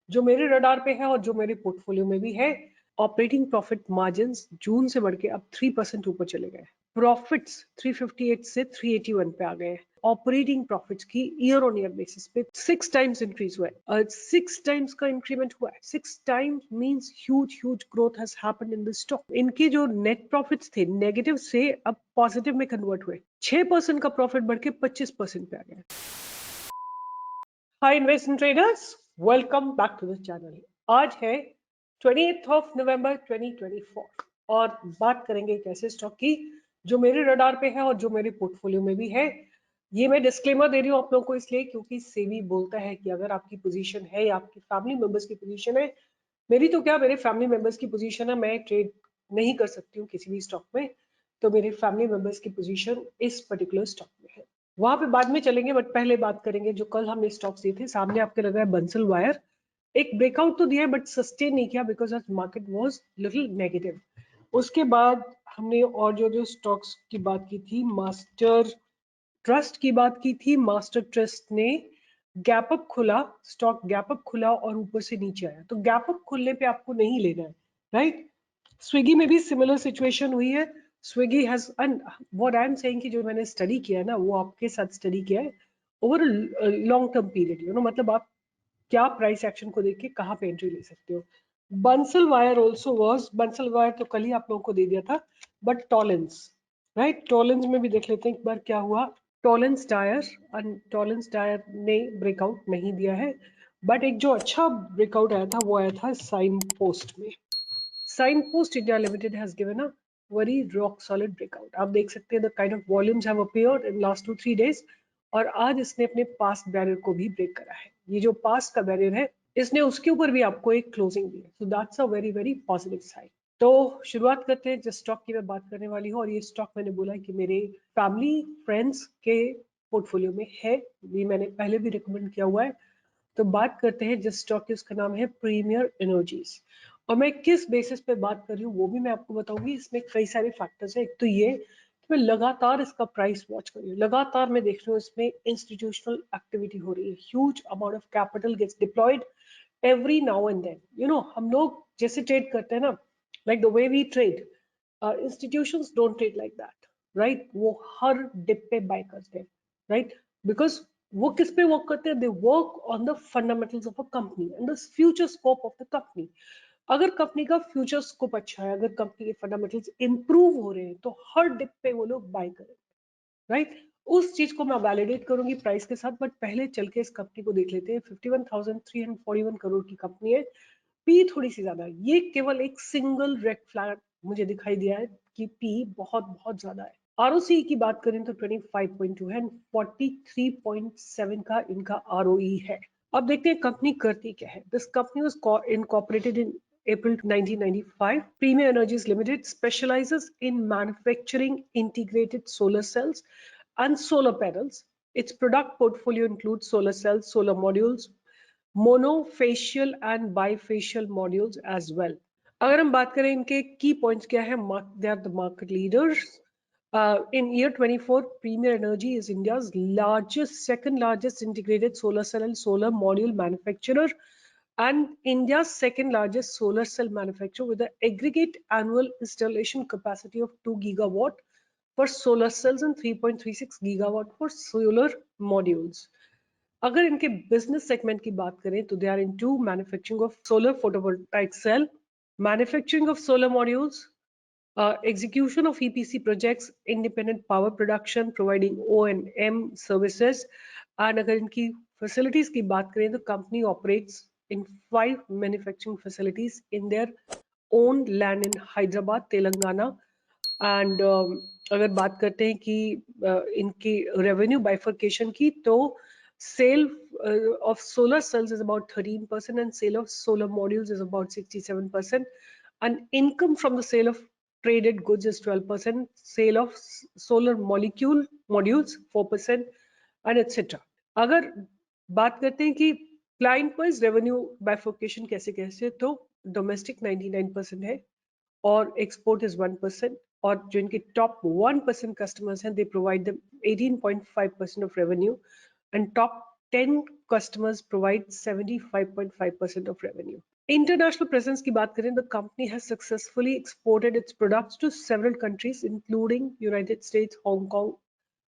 जो मेरे रडार पे है और जो मेरे पोर्टफोलियो में भी है। ऑपरेटिंग प्रॉफिट मार्जिन्स जून से बढ़ के अब 3% ऊपर चले गए। प्रॉफिट्स 358 से 381 पे आ गए। ऑपरेटिंग प्रॉफिट्स की ईयर ऑन ईयर बेसिस पे 6 टाइम्स इंक्रीज हुआ है। 6 टाइम्स का इंक्रीमेंट हुआ है। 6 times means huge growth has happened in this stock. इनके जो नेट प्रॉफिट्स थे नेगेटिव से अब पॉजिटिव में कन्वर्ट हुए। 6% का प्रॉफिट बढ़ के 25% पे आ गया। Hi investment traders, welcome back to the channel. आज है 28th ऑफ नवंबर 2024 और बात करेंगे एक ऐसे स्टॉक की जो मेरे रडार पे है और जो मेरे पोर्टफोलियो में भी है। ये मैं डिस्क्लेमर दे रही हूँ आप लोगों को इसलिए क्योंकि सेबी बोलता है कि अगर आपकी पोजीशन है या आपकी फैमिली मेंबर्स की पोजीशन है, मेरी तो क्या मेरे फैमिली मेंबर्स की पोजीशन है, मैं ट्रेड नहीं कर सकती हूँ किसी भी स्टॉक में, तो मेरे फैमिली मेंबर्स की पोजीशन इस पर्टिकुलर स्टॉक में है। वहां पे बाद में चलेंगे, बट पहले बात करेंगे जो कल हमने स्टॉक्स दिए थे। सामने आपके लग रहा है बंसल वायर, एक ब्रेकआउट तो दिया है बट सस्टेन नहीं किया because of market was little negative. उसके बाद हमने और जो स्टॉक्स की बात की थी, मास्टर ट्रस्ट की बात की थी। मास्टर ट्रस्ट ने गैप अप खुला, स्टॉक गैप अप खुला और ऊपर से नीचे आया, तो गैप अप खुलने पे आपको नहीं लेना है, राइट। स्विगी में भी सिमिलर सिचुएशन हुई है। Swiggy has and what I am saying कि जो मैंने स्टडी किया है ना वो आपके साथ स्टडी किया है ओवर लॉन्ग टर्म पीरियड, मतलब आप क्या प्राइस एक्शन को देख के कहाँ पे एंट्री ले सकते हो। Bansal wire also was, Bansal wire तो कल ही आप लोगों को दे दिया था, बट टॉलेंस, राइट, टॉलेंस में भी देख लेते हैं एक बार क्या हुआ। टॉलेंस टायर ने ब्रेकआउट नहीं दिया है, बट एक जो अच्छा ब्रेकआउट आया था वो आया था साइन पोस्ट में। Sign post India limited has given a very rock solid breakout. आप देख सकते हैं the kind of volumes have appeared in last 2-3 days और आज इसने अपने पास्ट बैरियर को भी ब्रेक करा है। ये जो पास्ट का बैरियर है इसने उसके ऊपर भी आपको एक क्लोजिंग दी है, so that's a very very positive sign. तो शुरुआत करते हैं जिस स्टॉक की मैं बात करने वाली हूँ, और ये स्टॉक मैंने बोला कि मेरे फैमिली फ्रेंड्स के पोर्टफोलियो में है, ये मैंने पहले भी रिकमेंड किया हुआ है। तो बात करते हैं जिस स्टॉक की, उसका नाम है प्रीमियर एनर्जीज। और मैं किस बेसिस पे बात कर रही हूँ वो भी मैं आपको बताऊंगी। इसमें कई सारे फैक्टर्स है। एक तो ये कि मैं लगातार इसका प्राइस वॉच कर रही हूँ, लगातार मैं देख रही हूँ इसमें इंस्टीट्यूशनल एक्टिविटी हो रही है। Huge amount of capital gets deployed every now and then. हम लोग जैसे ट्रेड करते हैं ना, like the way we trade, institutions don't trade like that, right. वो हर डिप पे बाय करते हैं, राइट, बिकॉज वो किस पे वर्क करते हैं, they work on the fundamentals of a company and the future scope of the company. अगर कंपनी का फ्यूचर स्कोप अच्छा है, अगर कंपनी के फंडामेंटल्स इंप्रूव हो रहे हैं, तो हर डिप पे वो लोग बाय करेंगे, राइट। उस चीज को मैं वैलिडेट करूंगी प्राइस के साथ, बट पहले चल के इस कंपनी को देख लेते हैं। 51,341 करोड़ की कंपनी है, पी थोड़ी सी ज्यादा है। ये केवल एक सिंगल रेड फ्लैग मुझे दिखाई दिया है कि पी बहुत बहुत ज्यादा है। आरओसी की बात करें तो 25.2 है, 43.7 का इनका आरओई है। अब देखते हैं कंपनी करती क्या है। This company was incorporated in April 1995. Premier Energies Limited specializes in manufacturing integrated solar cells and solar panels. Its product portfolio includes solar cells, solar modules, monofacial and bifacial modules as well. अगर हम बात करें इनके की points क्या है, they are the market leaders. In year 24, Premier Energy is India's second largest integrated solar cell and solar module manufacturer, and India's second largest solar cell manufacturer with an aggregate annual installation capacity of 2 gigawatt for solar cells and 3.36 gigawatt for solar modules. अगर इनके business segment की बात करें तो they are into manufacturing of solar photovoltaic cell, manufacturing of solar modules, execution of EPC projects, independent power production, providing O&M services. And अगर इनकी facilities की बात करें तो company operates in 5 manufacturing facilities in their own land in Hyderabad, Telangana. And अगर बात करते हैं कि इनकी revenue bifurcation की, तो sale of solar cells is about 13% and sale of solar modules is about 67%, and income from the sale of traded goods is 12%, sale of solar modules 4%, and etc. अगर बात करते हैं कि क्लाइंट वाइज रेवेन्यू बाइफोकेशन कैसे कैसे, तो domestic 99% है और एक्सपोर्ट इज 1%, और जो इनके टॉप 1% कस्टमर्स हैं they provide them 18.5% of revenue, and top 10 customers provide 75.5% of revenue. International presence की बात करें, the company has successfully exported its products to several countries including United States, Hong Kong,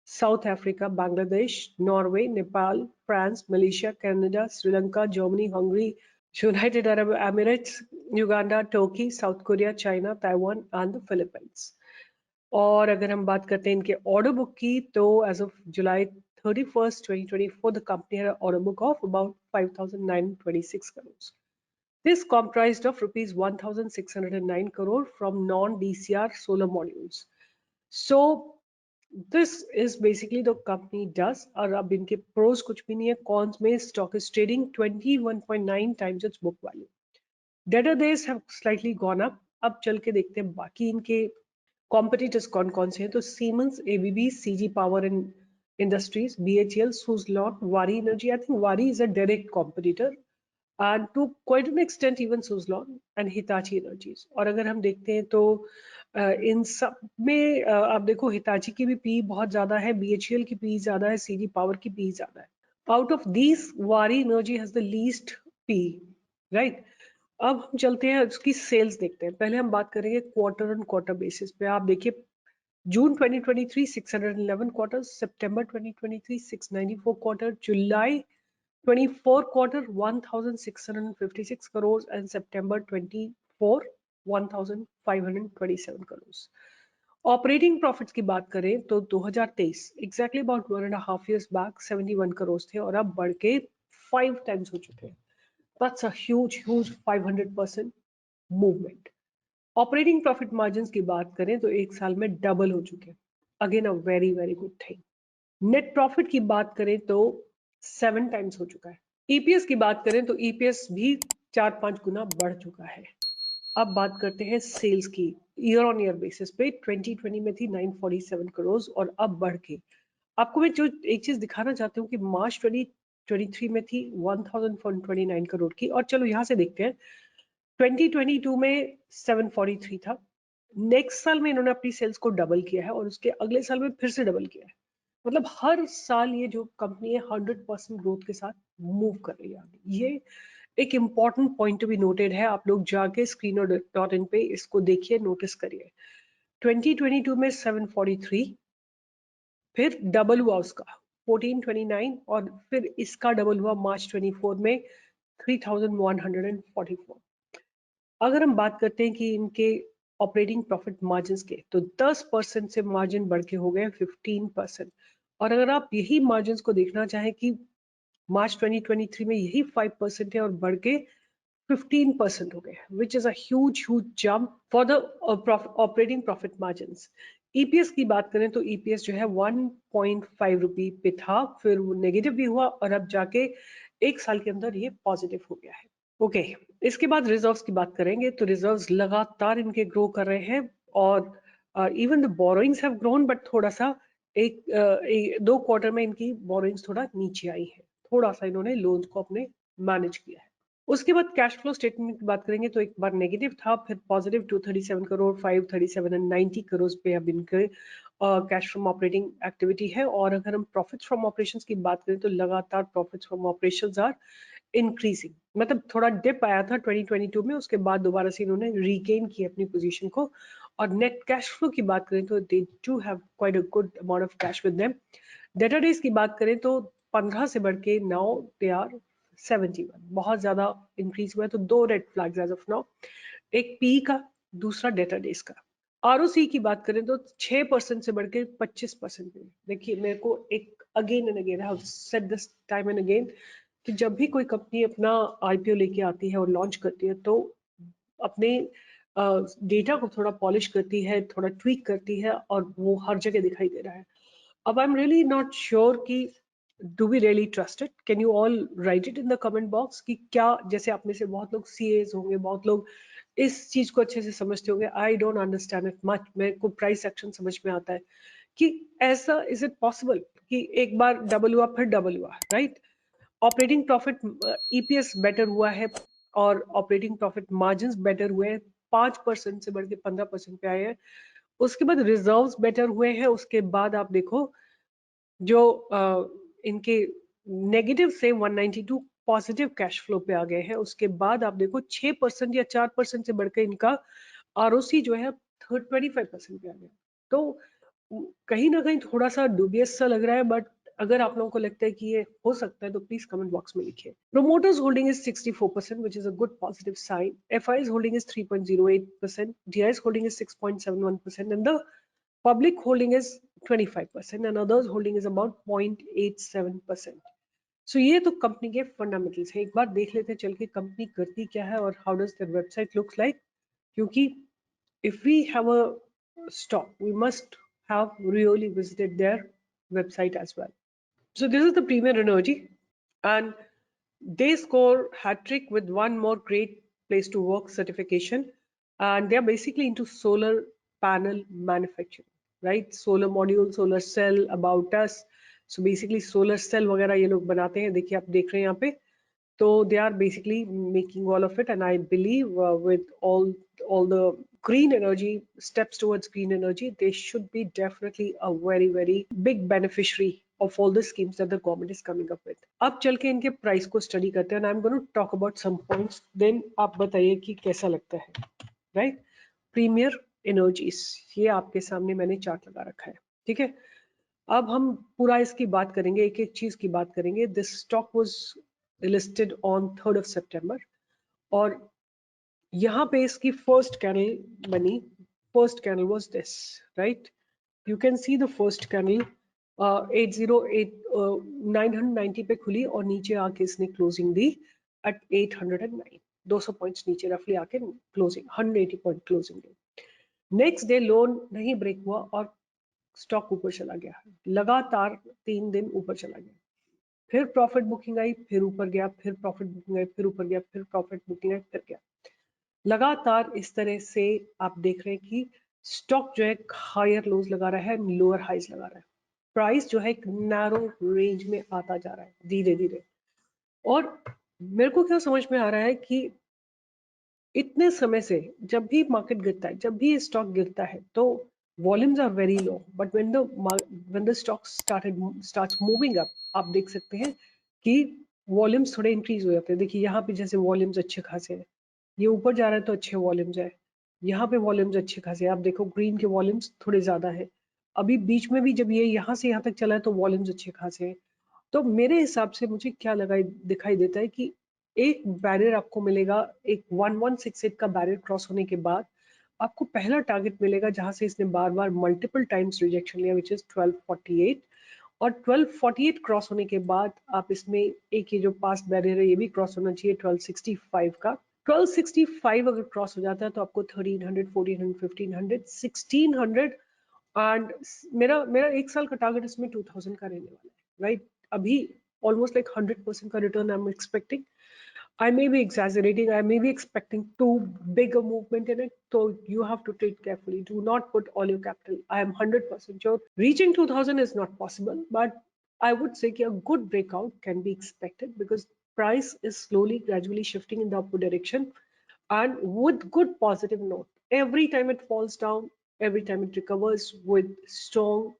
South Africa, Bangladesh, Norway, Nepal, France, Malaysia, Canada, Sri Lanka, Germany, Hungary, United Arab Emirates, Uganda, Turkey, South Korea, China, Taiwan and the Philippines. और अगर हम बात करते हैं इनके order book की, तो as of July 31st 2024 the company had an order book of about 5,926 crores. This comprised of rupees 1,609 crore from non-DCR solar modules. So this is basically the company does. और अब इनके pros कुछ भी नहीं है. Cons में stock is trading 21.9 times its book value. Debtor days have slightly gone up. अब चल के देखते हैं बाकी इनके कॉम्पिटिटर्स कौन कौन से हैं. तो siemens, ABB, CG power and industries, BHEL, Suzlon, वारी एनर्जी. आई थिंक वारी is a direct competitor and to quite an extent even Suzlon and Hitachi Energies. और अगर हम देखते हैं तो इन सब में आप देखो हिताची की भी पी बहुत ज्यादा है, बीएचईएल की पी ज्यादा है, सीजी पावर की पी ज्यादा है. आउट ऑफ दीज वारी energy has the least P, right. अब हम चलते हैं उसकी सेल्स देखते हैं. पहले हम बात करेंगे क्वार्टर ऑन क्वार्टर बेसिस पे. आप देखिए जून 2023 611 quarter, September 2023 694 quarter, July 24 quarter 1,656 crores and September 24 1,527 crores. Operating profits की बात करें तो 2023 exactly about 1.5 years back 71 crores थे और अब बढ़ के 5 times हो चुके हैं. That's a huge 500% movement. Operating profit margin की बात करें तो एक साल में डबल हो चुके हैं. Again a very good thing. Net profit की बात करें तो 7 times हो चुका है. ईपीएस की बात करें तो ईपीएस भी 4-5 गुना बढ़ चुका है. अब बात करते हैं सेल्स की. ईयर ऑन ईयर बेसिस पे 2020 में थी 947 करोड़ और अब बढ़ के आपको मैं जो एक चीज दिखाना चाहती हूँ कि मार्च 2023 में थी 1,429 करोड़ की. और चलो यहाँ से देखते हैं 2022 में 743 था. नेक्स्ट साल में इन्होंने अपनी सेल्स को डबल किया है और उसके अगले साल में फिर से डबल किया है. मतलब हर साल ये जो कंपनी है 100% ग्रोथ के साथ मूव कर रही है. ये एक important point to be noted है. आप लोग जाके screener.in पे इसको देखिए, नोटिस करिए. 2022 में 743, फिर डबल हुआ उसका 1429 और फिर इसका डबल हुआ मार्च 24 में 3,144. अगर हम बात करते हैं कि इनके ऑपरेटिंग प्रॉफिट मार्जिन के, तो 10% से मार्जिन बढ़ के हो गए 15%. और अगर आप यही मार्जिन को देखना चाहें कि मार्च 2023 में यही 5% है और बढ़ के 15% हो गए, which is a huge jump for the operating profit margin. EPS की बात करें तो ईपीएस जो है 1.5 रुपी पे था, फिर वो नेगेटिव भी हुआ और अब जाके एक साल के अंदर ये पॉजिटिव हो गया है. ओके इसके बाद रिजर्व्स की बात करेंगे तो रिजर्व्स लगातार इनके ग्रो कर रहे हैं और even the borrowings have grown, but थोड़ा सा दो क्वार्टर में इनकी बोरोइंग्स थोड़ा नीचे आई है. थोड़ा सा इन्होंने लोन्स को अपने मैनेज किया है. उसके बाद कैश फ्लो स्टेटमेंट की बात करेंगे तो एक बार नेगेटिव था, फिर पॉजिटिव 237 करोड़, 537 एंड 90 करोड़ पे अब इनके कैश फ्रॉम ऑपरेटिंग एक्टिविटी है. और अगर हम प्रॉफिट्स फ्रॉम ऑपरेशंस की बात करें तो लगातार profits from operations are increasing. मतलब थोड़ा डिप आया था 2022 में, उसके बाद दोबारा से इन्होंने रीगेन की अपनी पोजीशन को. और नेट कैश फ्लो की बात करें तो they do have quite a good amount of cash with them. Data days की बात करें तो 15 से बढ़ के नाउ दे आर 71, बहुत ज्यादा इंक्रीज हुआ है. तो दो red flags as of now, एक पी का, दूसरा डेटा डेज का. आरओसी की बात करें तो 6% से बढ़ के 25%. देखिए मेरे को एक again and again I have said this time and again कि जब भी कोई कंपनी अपना आईपीओ लेके आती है और लॉन्च करती है तो अपने डेटा को थोड़ा पॉलिश करती है, थोड़ा ट्वीक करती है और वो हर जगह दिखाई दे रहा है. अब I am really not sure कि do we really trust it. Can you all write it in the comment box कि क्या, जैसे आप में से बहुत लोग सीएस होंगे, बहुत लोग इस चीज को अच्छे से समझते होंगे. I don't understand it much. मेरे को प्राइस एक्शन समझ में आता है कि ऐसा इज इट पॉसिबल कि एक बार डबल हुआ फिर डबल हुआ, right. Operating profit EPS better हुआ है और ऑपरेटिंग प्रॉफिट मार्जिन बेटर हुए हैं, 5% से बढ़ के 15% पे आए हैं. उसके बाद रिजर्व्स बेटर हुए हैं. उसके बाद आप देखो जो इनके नेगेटिव से 192 पॉजिटिव कैश फ्लो पे आ गए हैं। उसके बाद आप देखो 6% या 4% से बढ़कर इनका आरओसी जो है 25% पे आ गया। तो कहीं ना कहीं थोड़ा सा डूबियस सा लग रहा है, बट अगर आप लोगों को लगता है कि ये हो सकता है तो प्लीज कमेंट बॉक्स में लिखिए। Promoters holding is 64%, which is a good positive sign. FI's holding is 3.08%, DI's holding is 6.71%, and the public holding is 25%, and others holding is about 0.87%. सो ये तो कंपनी के फंडामेंटल्स है। एक बार देख लेते हैं चल के कंपनी करती क्या है और how does their website looks like, क्योंकि if we have a stock, we must have really visited their website as well. So this is the Premier Energy, and they score hat trick with one more great place to work certification, and they are basically into solar panel manufacturing, right? Solar module, solar cell, about us. So basically solar cell वगैरह ये लोग बनाते हैं, देखिए आप देख रहे हैं यहाँ पे। So they are basically making all of it, and I believe with all the green energy steps towards green energy, they should be definitely a very big beneficiary of all the schemes that the government is coming up with. अब चल के इनके price को study करते हैं, and I'm going to talk about some points. Then आप बताइए कि कैसा लगता है, right? प्रीमियर एनर्जीज, ये आपके सामने मैंने चार्ट लगा रखा है, ठीक है। अब हम पूरा इसकी बात करेंगे, एक एक चीज की बात करेंगे। This stock was listed on 3rd of September, और यहाँ पे इसकी फर्स्ट कैंडल बनी। First candle was this, right? You can see the first candle 990 पे खुली और नीचे आके इसने क्लोजिंग दी एट 809, 200 पॉइंट्स नीचे रफली आके क्लोजिंग 180 पॉइंट क्लोजिंग दी। नेक्स्ट डे लोन नहीं ब्रेक हुआ और स्टॉक ऊपर चला गया, लगातार 3 दिन ऊपर चला गया। फिर प्रॉफिट बुकिंग आई, फिर ऊपर गया, फिर प्रॉफिट बुकिंग आई, फिर ऊपर गया, फिर प्रॉफिट बुकिंग आई, फिर गया। लगातार इस तरह से आप देख रहे हैं कि स्टॉक जो है हायर लोज लगा रहा है, लोअर हाइज लगा रहा है। प्राइस जो है एक नैरो रेंज में आता जा रहा है धीरे धीरे। और मेरे को क्या समझ में आ रहा है कि इतने समय से जब भी मार्केट गिरता है, जब भी स्टॉक गिरता है, तो volumes are very low, but when the stock starts moving up, आप देख सकते हैं कि वॉल्यूम्स थोड़े इंक्रीज हो जाते हैं। देखिए यहाँ पे जैसे वॉल्यूम्स अच्छे खासे हैं, ये ऊपर जा रहा है तो अच्छे वॉल्यूम्स है, यहाँ पे वॉल्यूम्स अच्छे खासे हैं। आप देखो ग्रीन के वॉल्यूम्स थोड़े ज्यादा है। अभी बीच में भी जब ये यहाँ से यहाँ तक चला है तो वॉल्यूम्स अच्छे खासे हैं। तो मेरे हिसाब से मुझे क्या लगा दिखाई देता है कि एक बैरियर आपको मिलेगा, एक 1168 का बैरियर क्रॉस होने के बाद आपको पहला टारगेट मिलेगा जहां से इसने बार बार मल्टीपल टाइम्स रिजेक्शन लिया, विच इज 1248। और 1248 क्रॉस होने के बाद आप इसमें एक ये जो पास्ट बैरियर है ये भी क्रॉस होना चाहिए 1265 का। 1265 अगर क्रॉस हो जाता है तो आपको 1300, 1400, 1500, 1600, एंड मेरा मेरा एक साल का टारगेट इसमें 2000 का रहने वाला है, राइट? अभी almost like 100% का return I'm expecting. I may be exaggerating, I may be expecting too big a movement in it, so you have to trade carefully. Do not put all your capital. I am 100% sure reaching 2000 is not possible, but I would say a good breakout can be expected because price is slowly gradually shifting in the upward direction, and with good positive note. Every time it falls down, every time it recovers with strong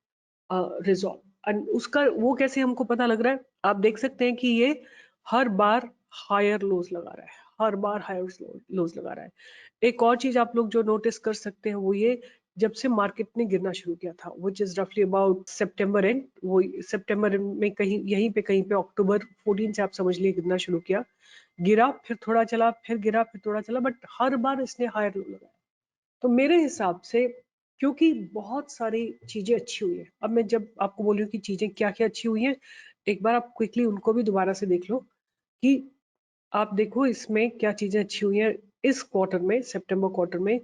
resolve. And उसका वो कैसे हमको पता लग रहा है, आप देख सकते हैं कि ये हर बार हायर लोज लगा रहा है, हर बार हायर लोज लगा रहा है। एक और चीज आप लोग जो नोटिस कर सकते हैं वो ये, जब से मार्केट ने गिरना शुरू किया था, विच इज रफली अबाउट सितंबर एंड, वो सितंबर में कहीं यहीं पे कहीं पे अक्टूबर 14 से आप समझ लिए गिरना शुरू किया, गिरा फिर थोड़ा चला, फिर गिरा फिर थोड़ा चला, बट हर बार इसने हायर लो लगाया। तो मेरे हिसाब से क्योंकि बहुत सारी चीजें अच्छी हुई है, अब मैं जब आपको बोल रही हूँ कि चीजें क्या क्या अच्छी हुई हैं, एक बार आप क्विकली उनको भी दोबारा से देख लो कि आप देखो इसमें क्या चीजें अच्छी हुई हैं। इस क्वार्टर में, सितंबर क्वार्टर में,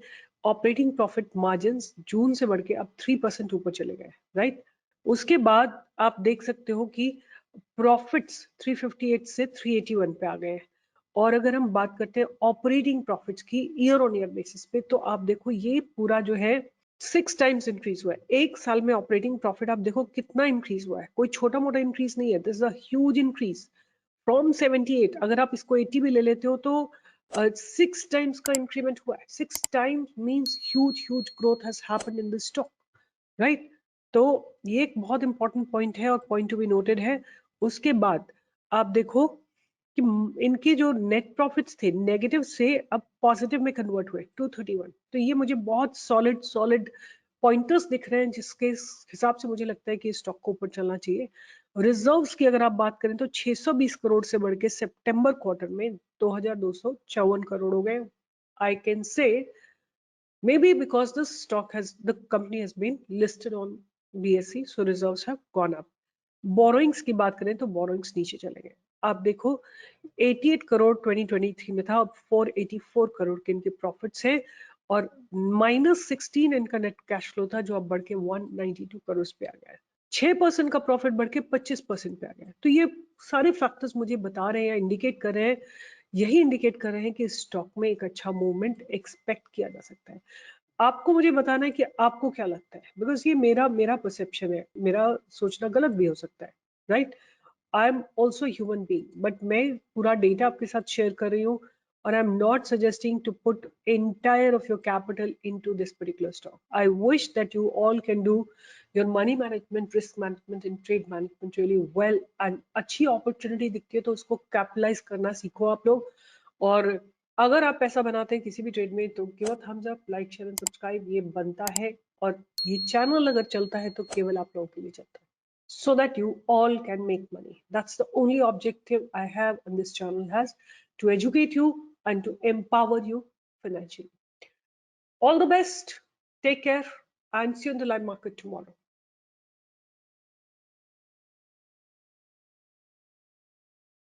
ऑपरेटिंग प्रॉफिट मार्जिन जून से बढ़ के अब 3% ऊपर चले गए, राइट? उसके बाद आप देख सकते हो कि प्रॉफिट्स 358 से 381 पे आ गए। और अगर हम बात करते हैं ऑपरेटिंग प्रॉफिट्स की ईयर ऑन ईयर बेसिस पे, तो आप देखो ये पूरा जो है 6 टाइम्स इंक्रीज हुआ है एक साल में। ऑपरेटिंग प्रॉफिट आप देखो कितना इंक्रीज हुआ है, कोई छोटा मोटा इंक्रीज नहीं है, this is a huge increase from 78। अगर आप इसको 80 भी ले लेते हो तो 6 टाइम्स का इंक्रीमेंट हुआ है। 6 times means huge huge growth has happened in the stock, right? तो ये एक बहुत इंपॉर्टेंट पॉइंट है और पॉइंट टू बी नोटेड है। उसके बाद आप देखो कि इनके जो नेट प्रॉफिट्स थे नेगेटिव से अब पॉजिटिव में कन्वर्ट हुए 231। तो ये मुझे बहुत सॉलिड पॉइंटर्स दिख रहे हैं जिसके हिसाब से मुझे लगता है कि स्टॉक को ऊपर चलना चाहिए। रिजर्व्स की अगर आप बात करें तो 620 करोड़ से बढ़ के सितंबर क्वार्टर में 2254 करोड़ हो गए। I can say maybe because the company has been listed on BSE, so reserves have gone up. Borrowings की बात करें तो बोरोइंग्स नीचे चले गए। आप देखो 88 करोड़ 2023 में था, अब 484 करोड़ के इनके प्रॉफिट्स हैं और -16 इनका नेट कैश फ्लो था जो अब बढ़ के 192 करोड़ पे आ गया है। 6% का प्रॉफिट बढ़ के 25% पे आ गया है। तो ये सारे फैक्टर्स मुझे बता रहे हैं, इंडिकेट कर रहे हैं, यही इंडिकेट कर रहे हैं कि स्टॉक में एक अच्छा मूवमेंट एक्सपेक्ट किया जा सकता है। आपको मुझे बताना है कि आपको क्या लगता है, बिकॉज ये मेरा परसेप्शन है, मेरा सोचना गलत भी हो सकता है, right? I am also human being, but मैं पूरा डेटा आपके साथ शेयर कर रही हूँ और I am not suggesting to put entire of your capital into this particular stock. I wish that you all can do your money management, risk management and trade management really well, and अच्छी opportunity दिखती है तो उसको capitalize करना सीखो आप लोग। और अगर आप पैसा बनाते हैं किसी भी ट्रेड में तो give a thumbs up, like share and subscribe, ये बनता है। और ये चैनल अगर चलता है तो केवल आप लोगों के लिए चलता है, so that you all can make money. That's the only objective I have on this channel, has to educate you and to empower you financially. All the best, take care, and see you in the live market tomorrow.